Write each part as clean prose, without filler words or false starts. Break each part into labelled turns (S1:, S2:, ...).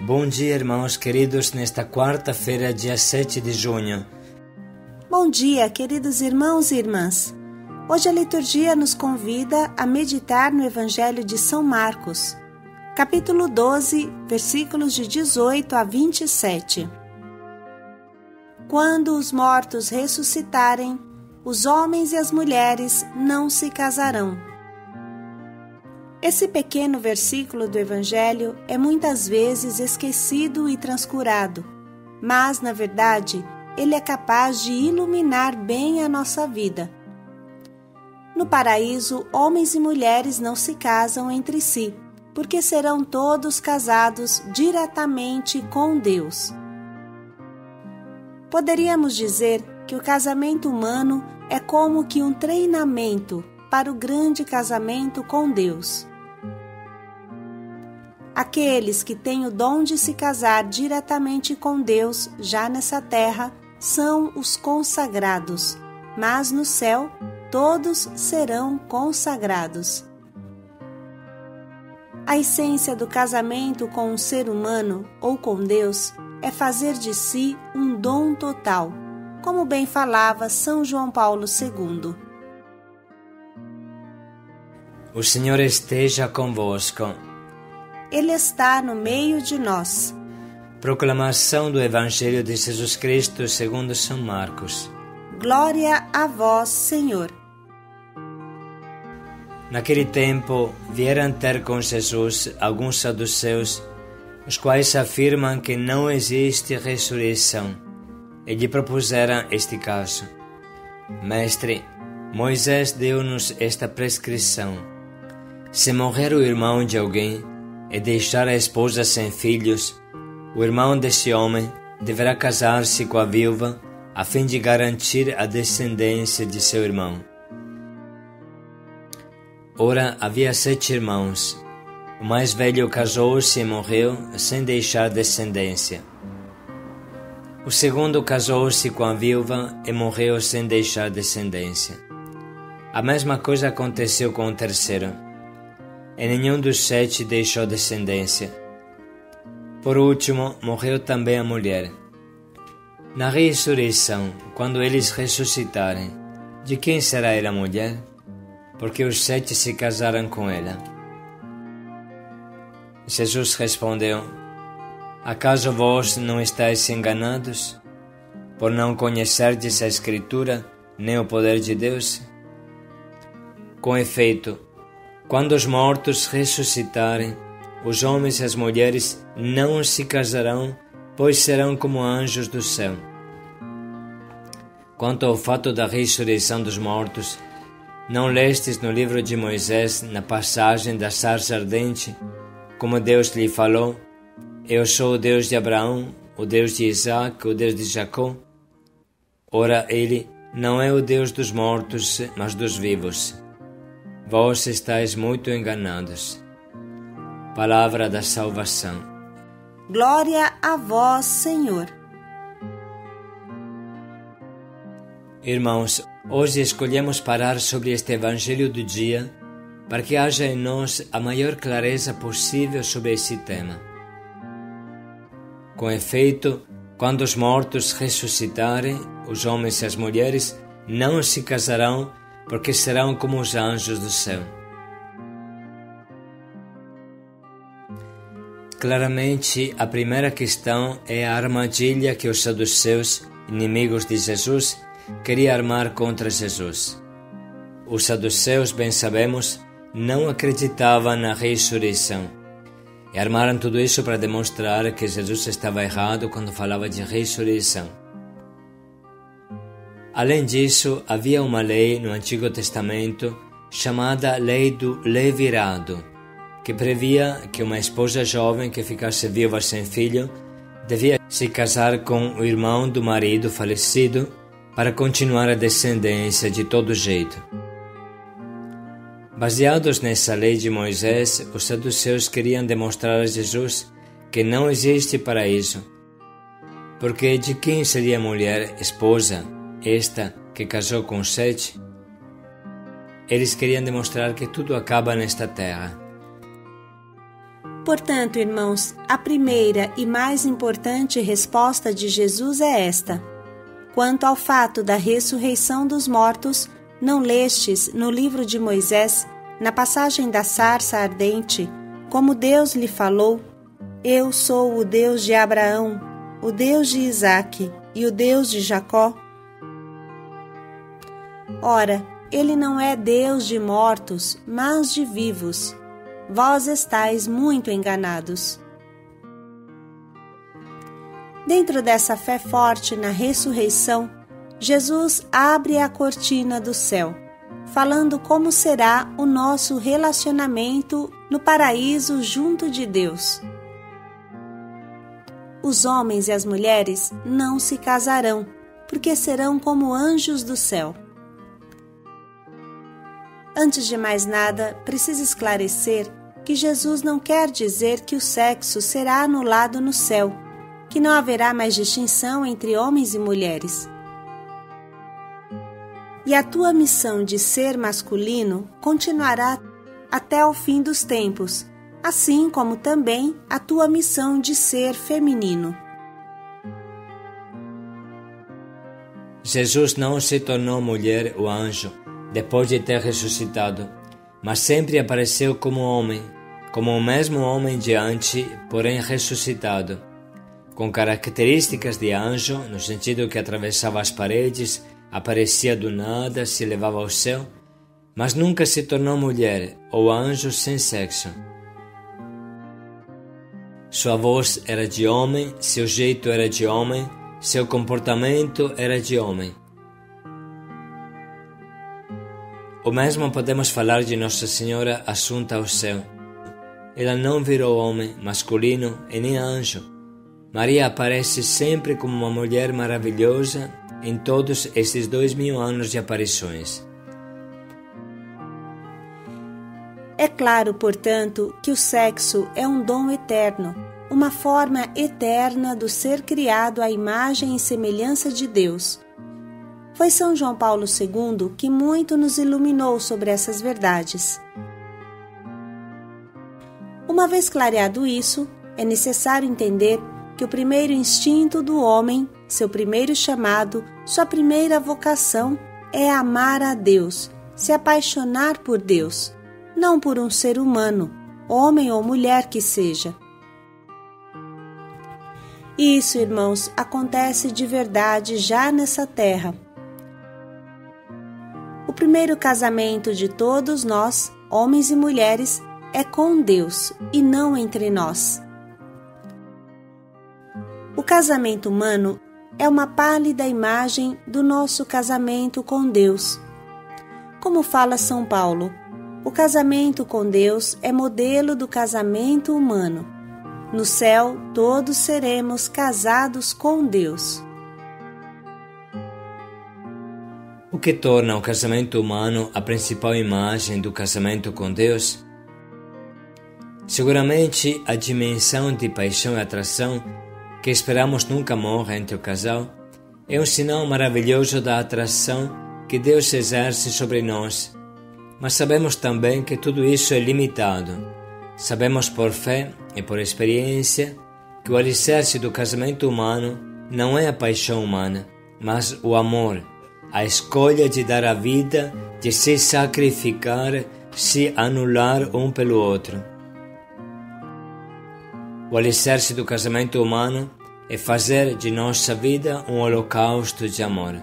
S1: Bom dia, irmãos queridos, nesta quarta-feira, dia 7 de junho.
S2: Bom dia, queridos irmãos e irmãs. Hoje a liturgia nos convida a meditar no Evangelho de São Marcos, capítulo 12, versículos de 18 a 27. Quando os mortos ressuscitarem, os homens e as mulheres não se casarão. Esse pequeno versículo do Evangelho é muitas vezes esquecido e transcurado, mas, na verdade, ele é capaz de iluminar bem a nossa vida. No paraíso, homens e mulheres não se casam entre si, porque serão todos casados diretamente com Deus. Poderíamos dizer que o casamento humano é como que um treinamento para o grande casamento com Deus. Aqueles que têm o dom de se casar diretamente com Deus já nessa terra são os consagrados, mas no céu todos serão consagrados. A essência do casamento com um ser humano ou com Deus é fazer de si um dom total, como bem falava São João Paulo II.
S1: O Senhor esteja convosco.
S2: Ele está no meio de nós.
S1: Proclamação do Evangelho de Jesus Cristo segundo São Marcos.
S2: Glória a vós, Senhor.
S1: Naquele tempo, vieram ter com Jesus alguns saduceus, os quais afirmam que não existe ressurreição, e lhe propuseram este caso. Mestre, Moisés deu-nos esta prescrição: se morrer o irmão de alguém e deixar a esposa sem filhos, o irmão desse homem deverá casar-se com a viúva a fim de garantir a descendência de seu irmão. Ora, havia 7 irmãos. O mais velho casou-se e morreu sem deixar descendência. O segundo casou-se com a viúva e morreu sem deixar descendência. A mesma coisa aconteceu com o terceiro. E nenhum dos 7 deixou descendência. Por último, morreu também a mulher. Na ressurreição, quando eles ressuscitarem, de quem será ela mulher? Porque os 7 se casaram com ela. Jesus respondeu: acaso vós não estáis enganados, por não conhecerdes a Escritura, nem o poder de Deus? Com efeito, quando os mortos ressuscitarem, os homens e as mulheres não se casarão, pois serão como anjos do céu. Quanto ao fato da ressurreição dos mortos, não lestes no livro de Moisés, na passagem da sarça ardente, como Deus lhe falou: eu sou o Deus de Abraão, o Deus de Isaac, o Deus de Jacó? Ora, ele não é o Deus dos mortos, mas dos vivos. Vós estáis muito enganados. Palavra da salvação.
S2: Glória a vós, Senhor.
S1: Irmãos, hoje escolhemos parar sobre este Evangelho do dia para que haja em nós a maior clareza possível sobre esse tema. Com efeito, quando os mortos ressuscitarem, os homens e as mulheres não se casarão, porque serão como os anjos do céu. Claramente, a primeira questão é a armadilha que os saduceus, inimigos de Jesus, queriam armar contra Jesus. Os saduceus, bem sabemos, não acreditavam na ressurreição e armaram tudo isso para demonstrar que Jesus estava errado quando falava de ressurreição. Além disso, havia uma lei no Antigo Testamento chamada Lei do Levirado, que previa que uma esposa jovem que ficasse viúva sem filho devia se casar com o irmão do marido falecido para continuar a descendência de todo jeito. Baseados nessa lei de Moisés, os saduceus queriam demonstrar a Jesus que não existe paraíso, porque de quem seria a mulher esposa, esta que casou com 7? Eles queriam demonstrar que tudo acaba nesta terra.
S2: Portanto, irmãos, a primeira e mais importante resposta de Jesus é esta: quanto ao fato da ressurreição dos mortos, não lestes no livro de Moisés, na passagem da sarça ardente, como Deus lhe falou: Eu sou o Deus de Abraão, o Deus de Isaque e o Deus de Jacó? Ora, ele não é Deus de mortos, mas de vivos. Vós estáis muito enganados. Dentro dessa fé forte na ressurreição, Jesus abre a cortina do céu, falando como será o nosso relacionamento no paraíso junto de Deus. Os homens e as mulheres não se casarão, porque serão como anjos do céu. Antes de mais nada, preciso esclarecer que Jesus não quer dizer que o sexo será anulado no céu, que não haverá mais distinção entre homens e mulheres. E a tua missão de ser masculino continuará até o fim dos tempos, assim como também a tua missão de ser feminino.
S1: Jesus não se tornou mulher ou anjo depois de ter ressuscitado, mas sempre apareceu como homem, como o mesmo homem de antes, porém ressuscitado, com características de anjo, no sentido que atravessava as paredes, aparecia do nada, se elevava ao céu, mas nunca se tornou mulher ou anjo sem sexo. Sua voz era de homem, seu jeito era de homem, seu comportamento era de homem. O mesmo podemos falar de Nossa Senhora assunta ao céu. Ela não virou homem, masculino e nem anjo. Maria aparece sempre como uma mulher maravilhosa em todos esses 2000 anos de aparições.
S2: É claro, portanto, que o sexo é um dom eterno, uma forma eterna do ser criado à imagem e semelhança de Deus. Foi São João Paulo II que muito nos iluminou sobre essas verdades. Uma vez clareado isso, é necessário entender que o primeiro instinto do homem, seu primeiro chamado, sua primeira vocação é amar a Deus, se apaixonar por Deus, não por um ser humano, homem ou mulher que seja. Isso, irmãos, acontece de verdade já nessa terra. O primeiro casamento de todos nós, homens e mulheres, é com Deus e não entre nós. O casamento humano é uma pálida imagem do nosso casamento com Deus. Como fala São Paulo, o casamento com Deus é modelo do casamento humano. No céu, todos seremos casados com Deus.
S1: O que torna o casamento humano a principal imagem do casamento com Deus? Seguramente a dimensão de paixão e atração que esperamos nunca morra entre o casal é um sinal maravilhoso da atração que Deus exerce sobre nós. Mas sabemos também que tudo isso é limitado. Sabemos por fé e por experiência que o alicerce do casamento humano não é a paixão humana, mas o amor, a escolha de dar a vida, de se sacrificar, se anular um pelo outro. O alicerce do casamento humano é fazer de nossa vida um holocausto de amor.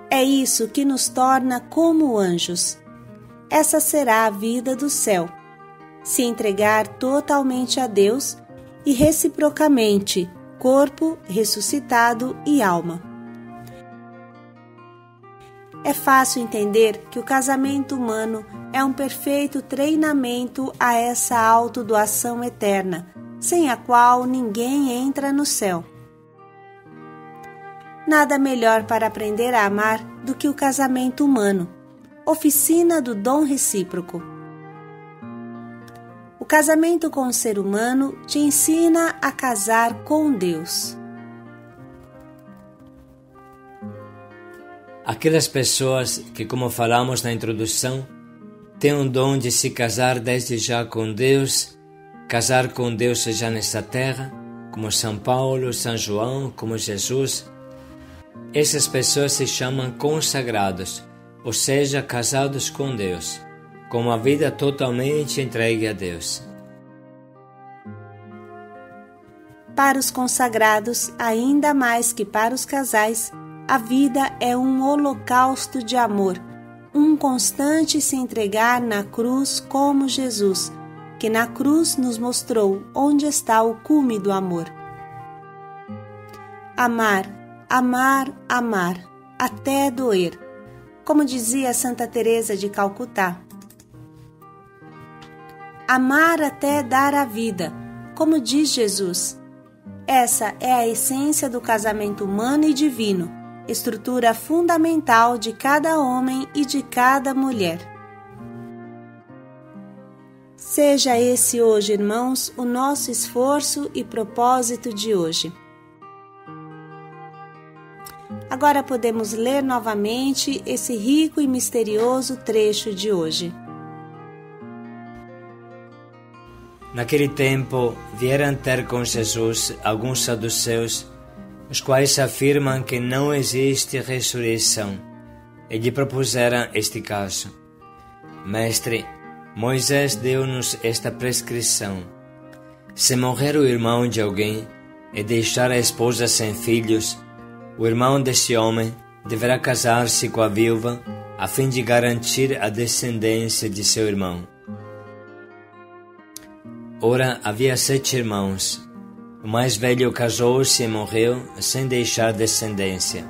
S2: É isso que nos torna como anjos. Essa será a vida do céu. Se entregar totalmente a Deus e reciprocamente, corpo, ressuscitado e alma. É fácil entender que o casamento humano é um perfeito treinamento a essa autodoação eterna, sem a qual ninguém entra no céu. Nada melhor para aprender a amar do que o casamento humano, oficina do dom recíproco. O casamento com o ser humano te ensina a casar com Deus.
S1: Aquelas pessoas que, como falamos na introdução, tem um dom de se casar desde já com Deus, casar com Deus já nesta terra, como São Paulo, São João, como Jesus. Essas pessoas se chamam consagrados, ou seja, casados com Deus, com uma vida totalmente entregue a Deus.
S2: Para os consagrados, ainda mais que para os casais, a vida é um holocausto de amor, um constante se entregar na cruz como Jesus, que na cruz nos mostrou onde está o cume do amor. Amar, amar, amar, até doer, como dizia Santa Teresa de Calcutá. Amar até dar a vida, como diz Jesus. Essa é a essência do casamento humano e divino, estrutura fundamental de cada homem e de cada mulher. Seja esse hoje, irmãos, o nosso esforço e propósito de hoje. Agora podemos ler novamente esse rico e misterioso trecho de hoje.
S1: Naquele tempo, vieram ter com Jesus alguns saduceus, os quais afirmam que não existe ressurreição, e lhe propuseram este caso. Mestre, Moisés deu-nos esta prescrição: se morrer o irmão de alguém e deixar a esposa sem filhos, o irmão desse homem deverá casar-se com a viúva a fim de garantir a descendência de seu irmão. Ora, havia 7 irmãos. O mais velho casou-se e morreu sem deixar descendência.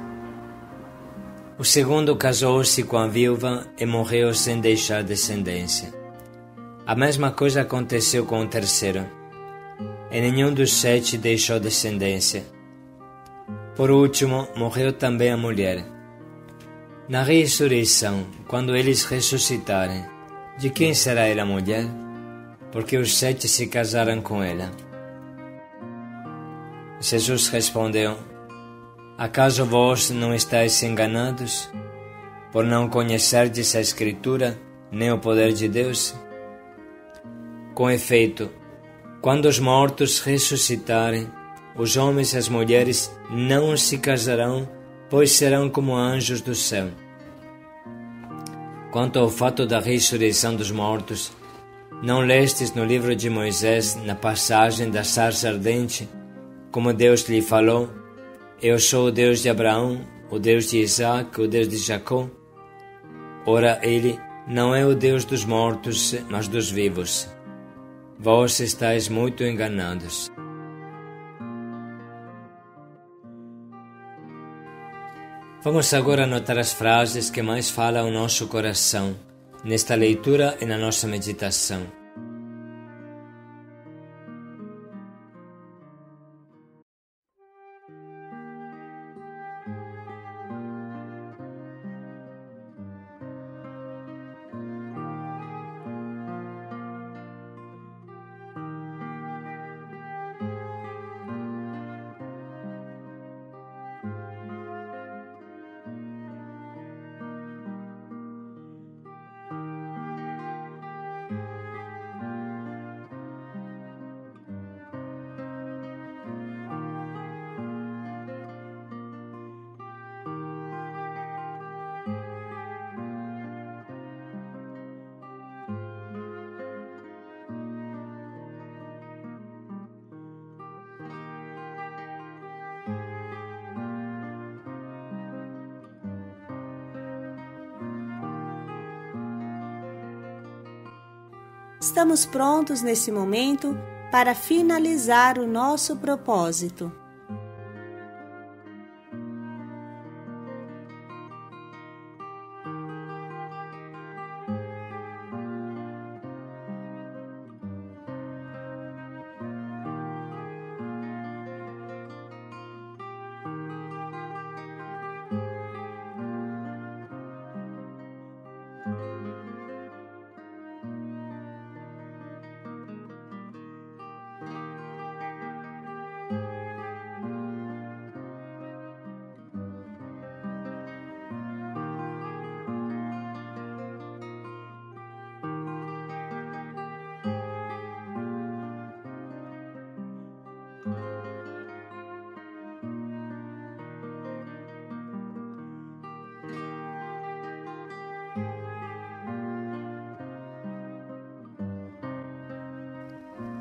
S1: O segundo casou-se com a viúva e morreu sem deixar descendência. A mesma coisa aconteceu com o terceiro, e nenhum dos 7 deixou descendência. Por último, morreu também a mulher. Na ressurreição, quando eles ressuscitarem, de quem será ela a mulher? Porque os 7 se casaram com ela. Jesus respondeu: acaso vós não estáis enganados, por não conhecerdes a Escritura, nem o poder de Deus? Com efeito, quando os mortos ressuscitarem, os homens e as mulheres não se casarão, pois serão como anjos do céu. Quanto ao fato da ressurreição dos mortos, não lestes no livro de Moisés, na passagem da sarça ardente, como Deus lhe falou: eu sou o Deus de Abraão, o Deus de Isaac, o Deus de Jacó? Ora, ele não é o Deus dos mortos, mas dos vivos. Vós estáis muito enganados. Vamos agora anotar as frases que mais falam ao nosso coração, nesta leitura e na nossa meditação.
S2: Estamos prontos nesse momento para finalizar o nosso propósito.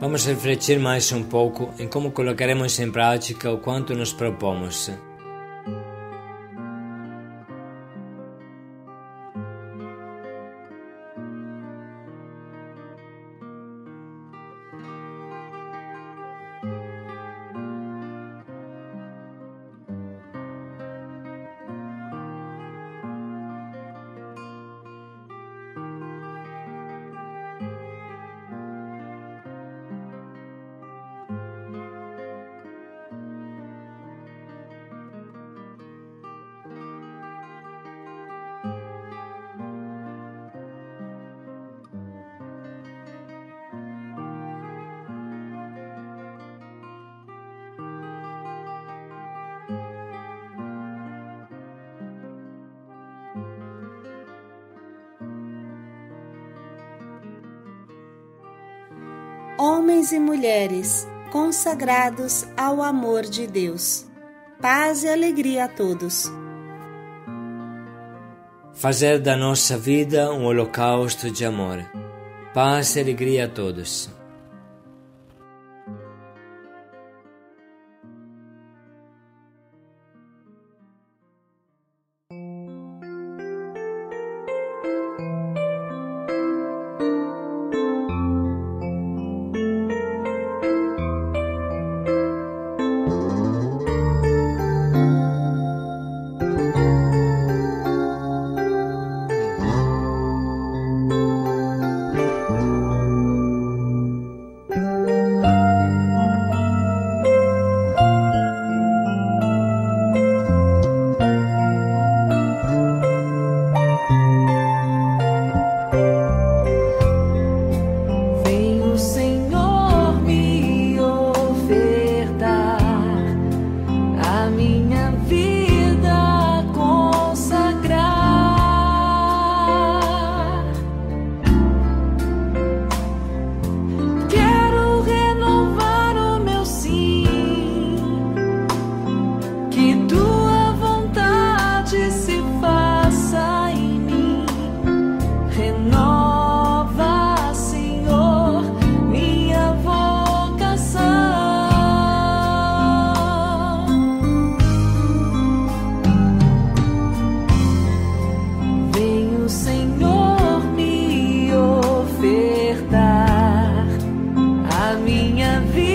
S1: Vamos refletir mais um pouco em como colocaremos em prática o quanto nos propomos.
S2: Homens e mulheres consagrados ao amor de Deus. Paz e alegria a todos.
S1: Fazer da nossa vida um holocausto de amor. Paz e alegria a todos.
S3: A minha vida.